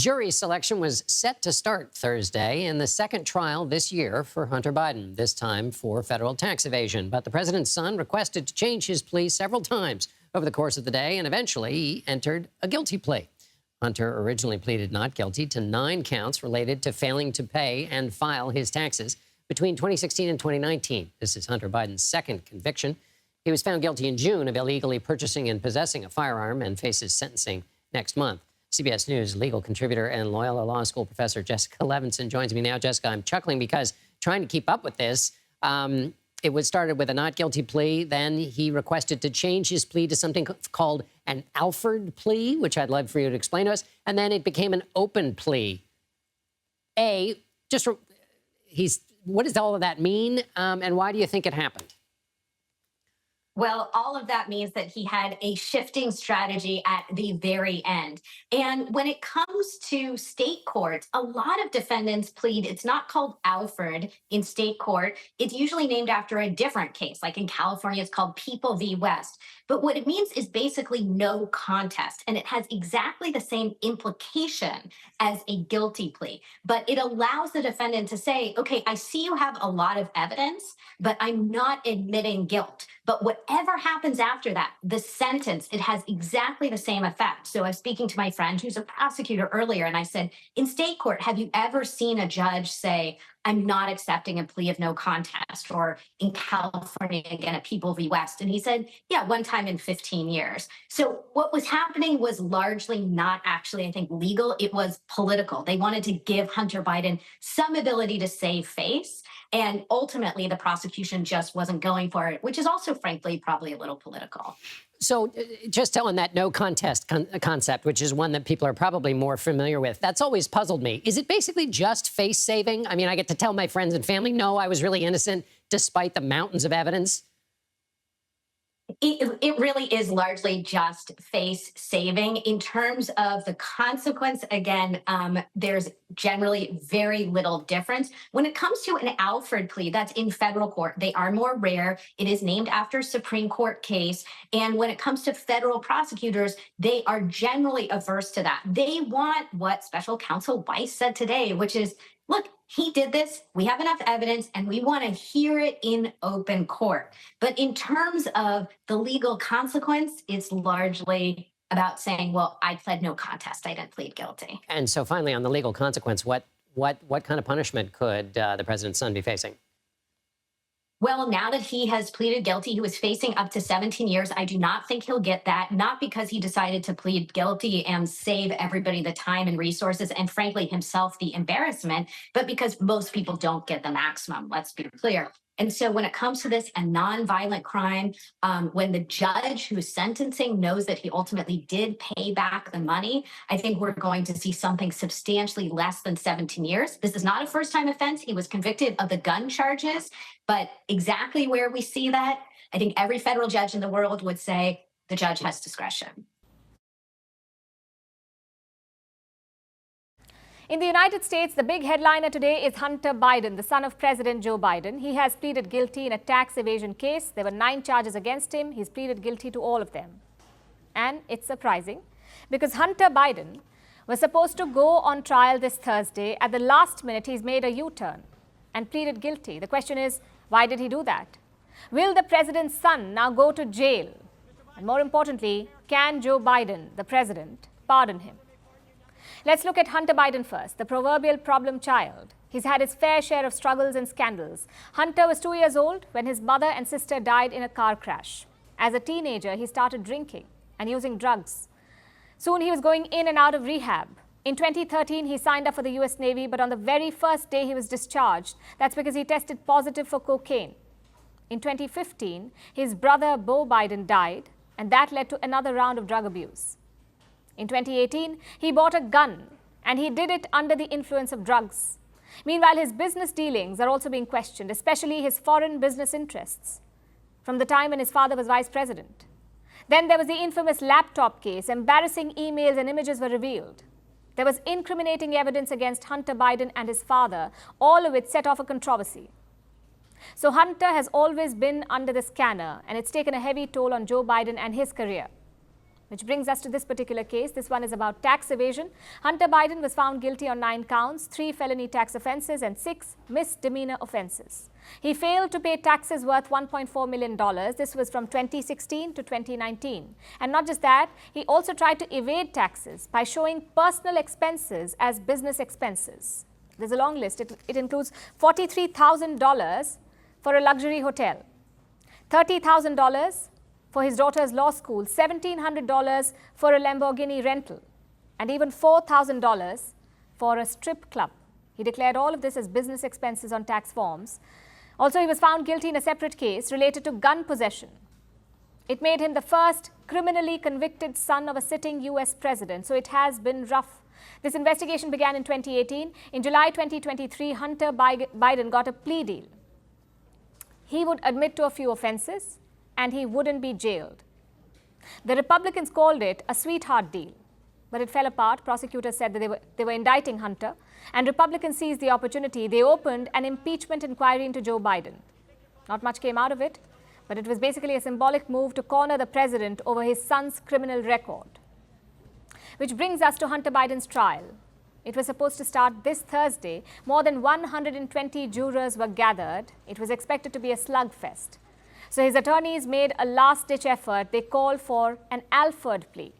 Jury selection was set to start Thursday in the second trial this year for Hunter Biden, this time for federal tax evasion. But the president's son requested to change his plea several times over the course of the day, and eventually he entered a guilty plea. Hunter originally pleaded not guilty to 9 counts related to failing to pay and file his taxes between 2016 and 2019. This is Hunter Biden's second conviction. He was found guilty in June of illegally purchasing and possessing a firearm and faces sentencing next month. CBS News legal contributor and Loyola Law School professor Jessica Levinson joins me now. Jessica, I'm chuckling because trying to keep up with this, it was started with a not guilty plea. Then he requested to change his plea to something called an Alford plea, which I'd love for you to explain to us. And then it became an open plea. What does all of that mean? And why do you think it happened? Well, all of that means that he had a shifting strategy at the very end. And when it comes to state courts, a lot of defendants plead, it's not called Alford in state court. It's usually named after a different case. Like in California, it's called People v. West. But what it means is basically no contest. And it has exactly the same implication as a guilty plea. But it allows the defendant to say, okay, I see you have a lot of evidence, but I'm not admitting guilt. But whatever happens after that, the sentence, it has exactly the same effect. So I was speaking to my friend who's a prosecutor earlier, and I said, in state court, have you ever seen a judge say, I'm not accepting a plea of no contest? Or in California, again, at People v. West. And he said, yeah, one time in 15 years. So what was happening was largely not actually, I think, legal. It was political. They wanted to give Hunter Biden some ability to save face. And ultimately, the prosecution just wasn't going for it, which is also, frankly, probably a little political. So just on that no contest concept, which is one that people are probably more familiar with, that's always puzzled me. Is it basically just face saving? I mean, I get to tell my friends and family, no, I was really innocent, despite the mountains of evidence. It really is largely just face saving. In terms of the consequence, again, there's generally very little difference. When it comes to an Alford plea, that's in federal court. They are more rare. It is named after a Supreme Court case. And when it comes to federal prosecutors, they are generally averse to that. They want what Special Counsel Weiss said today, which is, look, he did this, we have enough evidence, and we want to hear it in open court. But in terms of the legal consequence, it's largely about saying, well, I pled no contest, I didn't plead guilty. And so finally, on the legal consequence, what kind of punishment could the president's son be facing? Well, now that he has pleaded guilty, he was facing up to 17 years. I do not think he'll get that, not because he decided to plead guilty and save everybody the time and resources, and frankly, himself the embarrassment, but because most people don't get the maximum, let's be clear. And so when it comes to this, a nonviolent crime, when the judge who's sentencing knows that he ultimately did pay back the money, I think we're going to see something substantially less than 17 years. This is not a first-time offense. He was convicted of the gun charges, but exactly where we see that, I think every federal judge in the world would say the judge has discretion. In the United States, the big headliner today is Hunter Biden, the son of President Joe Biden. He has pleaded guilty in a tax evasion case. There were 9 charges against him. He's pleaded guilty to all of them. And it's surprising because Hunter Biden was supposed to go on trial this Thursday. At the last minute, he's made a U-turn and pleaded guilty. The question is, why did he do that? Will the president's son now go to jail? And more importantly, can Joe Biden, the president, pardon him? Let's look at Hunter Biden first, the proverbial problem child. He's had his fair share of struggles and scandals. Hunter was 2 years old when his mother and sister died in a car crash. As a teenager, he started drinking and using drugs. Soon he was going in and out of rehab. In 2013, he signed up for the US Navy, but on the very first day he was discharged. That's because he tested positive for cocaine. In 2015, his brother Beau Biden died, and that led to another round of drug abuse. In 2018, he bought a gun, and he did it under the influence of drugs. Meanwhile, his business dealings are also being questioned, especially his foreign business interests, from the time when his father was vice president. Then there was the infamous laptop case. Embarrassing emails and images were revealed. There was incriminating evidence against Hunter Biden and his father, all of it set off a controversy. So Hunter has always been under the scanner, and it's taken a heavy toll on Joe Biden and his career. Which brings us to this particular case. This one is about tax evasion. Hunter Biden was found guilty on 9 counts, 3 felony tax offenses and 6 misdemeanor offenses. He failed to pay taxes worth $1.4 million. This was from 2016 to 2019. And not just that, he also tried to evade taxes by showing personal expenses as business expenses. There's a long list. It includes $43,000 for a luxury hotel, $30,000 for his daughter's law school, $1,700 for a Lamborghini rental, and even $4,000 for a strip club. He declared all of this as business expenses on tax forms. Also, he was found guilty in a separate case related to gun possession. It made him the first criminally convicted son of a sitting US president, so it has been rough. This investigation began in 2018. In July 2023, Hunter Biden got a plea deal. He would admit to a few offenses, and he wouldn't be jailed. The Republicans called it a sweetheart deal, but it fell apart. Prosecutors said that they were indicting Hunter, and Republicans seized the opportunity. They opened an impeachment inquiry into Joe Biden. Not much came out of it, but it was basically a symbolic move to corner the president over his son's criminal record. Which brings us to Hunter Biden's trial. It was supposed to start this Thursday. More than 120 jurors were gathered. It was expected to be a slugfest. So his attorneys made a last-ditch effort. They called for an Alford plea.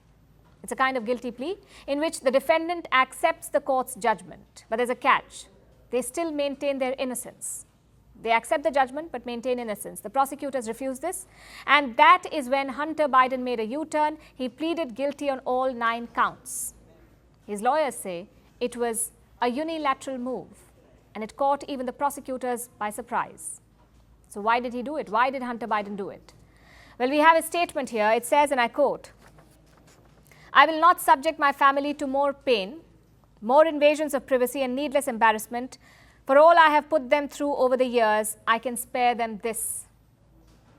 It's a kind of guilty plea in which the defendant accepts the court's judgment. But there's a catch. They still maintain their innocence. They accept the judgment but maintain innocence. The prosecutors refused this. And that is when Hunter Biden made a U-turn. He pleaded guilty on all 9 counts. His lawyers say it was a unilateral move, and it caught even the prosecutors by surprise. So why did he do it? Why did Hunter Biden do it? Well, we have a statement here. It says, and I quote, "I will not subject my family to more pain, more invasions of privacy and needless embarrassment. For all I have put them through over the years, I can spare them this."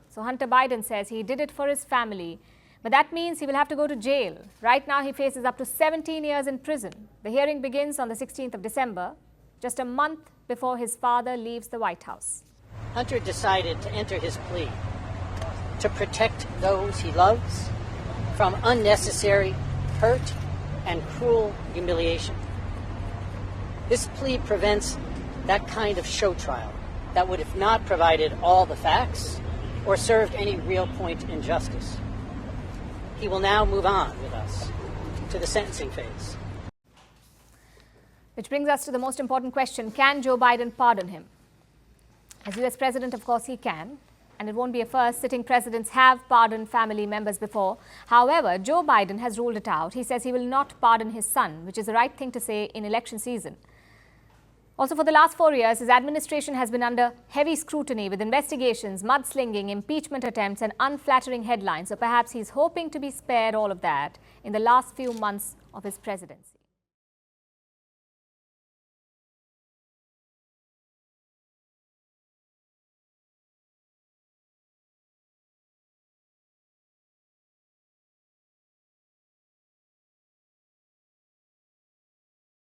So Hunter Biden says he did it for his family, but that means he will have to go to jail. Right now, he faces up to 17 years in prison. The hearing begins on the 16th of December, just a month before his father leaves the White House. Hunter decided to enter his plea to protect those he loves from unnecessary hurt and cruel humiliation. This plea prevents that kind of show trial that would have not provided all the facts or served any real point in justice. He will now move on with us to the sentencing phase. Which brings us to the most important question: can Joe Biden pardon him? As US president, of course, he can. And it won't be a first. Sitting presidents have pardoned family members before. However, Joe Biden has ruled it out. He says he will not pardon his son, which is the right thing to say in election season. Also, for the last 4 years, his administration has been under heavy scrutiny with investigations, mudslinging, impeachment attempts, and unflattering headlines. So perhaps he's hoping to be spared all of that in the last few months of his presidency.